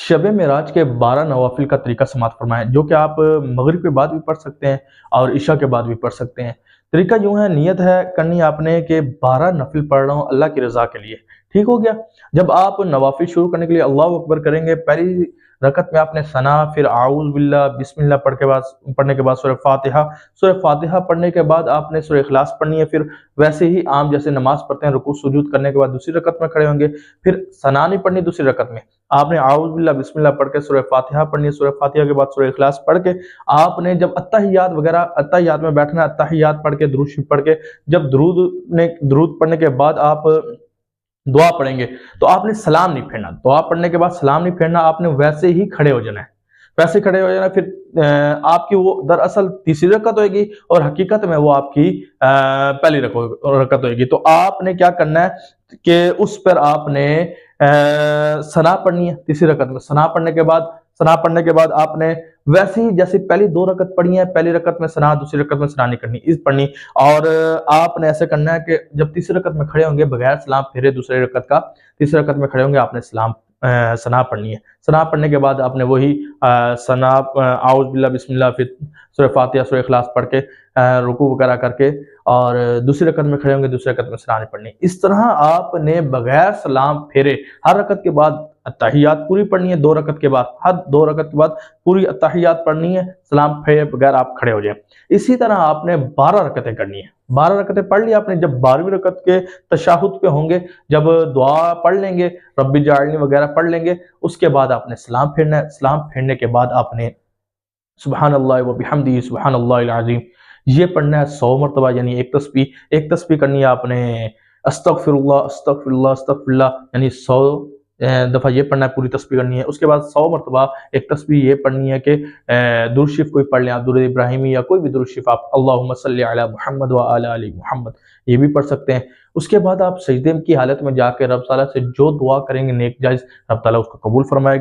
शब मेराज के 12 नवाफिल का तरीका समात फरमाएं, जो कि आप मगरिब के बाद भी पढ़ सकते हैं और इशा के बाद भी पढ़ सकते हैं। तरीका यूं है, नियत है करनी आपने कि 12 नफिल पढ़ रहा हूँ अल्लाह की रज़ा के लिए। ठीक हो गया। जब आप नवाफिल शुरू करने के लिए अल्लाह अकबर करेंगे, पहली रकत में आपने सना, फिर आऊज़ बिल्लाह बिस्मिल्लाह पढ़ने के बाद सूरह फातिहा पढ़ने के बाद आपने सूरह इखलास पढ़नी है। फिर वैसे ही आम जैसे नमाज पढ़ते हैं, रुकू सुजूद करने के बाद दूसरी रकत में खड़े होंगे। फिर सना नहीं पढ़नी, दूसरी रकत में आपने आऊज़ बिल्लाह बिस्मिल्लाह पढ़ के सूरह फातिहा पढ़नी है। सूरह फातिहा के बाद सूरह इखलास पढ़ के आपने जब अत्तहियात वगैरह अत्तहियात में बैठना है, अत्तहियात पढ़ के दुरूद शरीफ पढ़ के जब दुरूद पढ़ने के बाद आप दुआ पढ़ेंगे तो आपने सलाम नहीं फेरना। दुआ पढ़ने के बाद सलाम नहीं फेरना, आपने वैसे ही खड़े हो जाना है। वैसे खड़े हो जाना, फिर आपकी वो दरअसल तीसरी रकत होगी और हकीकत में वो आपकी पहली रकत होगी। तो आपने क्या करना है कि उस पर आपने सना पढ़नी है। तीसरी रकत में सना पढ़ने के बाद आपने वैसे ही जैसे पहली 2 रकत पढ़ी है, पहली रकत में सना, दूसरी रकत में सना नहीं करनी, इस पढ़नी। और आपने ऐसे करना है कि जब तीसरी रकत में खड़े होंगे बगैर सलाम फेरे दूसरी रकत का, तीसरी रकत में खड़े होंगे आपने सना पढ़नी है। सना पढ़ने के बाद आपने वही सना आऊज़ बिल्लाह बिस्मिल्लाह फिर सूरह फातिहा सूरह इखलास पढ़ के रुकू वगैरह करके और दूसरी रकत में खड़े होंगे, दूसरी रकत में सना नहीं पढ़नी। इस तरह आपने बगैर सलाम फेरे हर रकत के बाद अत्तहियात पूरी पढ़नी है। 2 रकत के बाद हर 2 रकत के बाद पूरी अत्तहियात पढ़नी है, सलाम फेरे बगैर आप खड़े हो जाएं। इसी तरह आपने 12 रकतें करनी है। 12 रकतें पढ़ ली आपने। जब 12वीं रकत के तशहुद पे होंगे, जब दुआ पढ़ लेंगे, रब्बी जाअलनी वगैरह पढ़ लेंगे, उसके बाद आपने सलाम फेरना है। सलाम फेरने के बाद आपने सुब्हानल्लाह व बिहम्दिही सुब्हानल्लाहिल अज़ीम ये पढ़ना है 100 मरतबा, यानी एक तस्बीह करनी है आपने अस्तगफिरुल्लाह अस्तगफिरुल्लाह अस्तगफिरुल्लाह, यानी 100 दफ़ा ये पढ़ना है, पूरी तस्बीह करनी है। उसके बाद 100 मरतबा एक तस्बीह ये पढ़नी है कि दुरूद शरीफ कोई पढ़ लें आप, दुरूद इब्राहिमी या कोई भी दुरूद शरीफ आप, अल्लाहुम्मा सल्लि अला मुहम्मद व अला आलि मुहम्मद, ये भी पढ़ सकते हैं। उसके बाद आप सजदे की हालत में जाकर रब ताला से जो दुआ करेंगे नेक जायज़, रब ताला उसको कबूल फरमाएगा।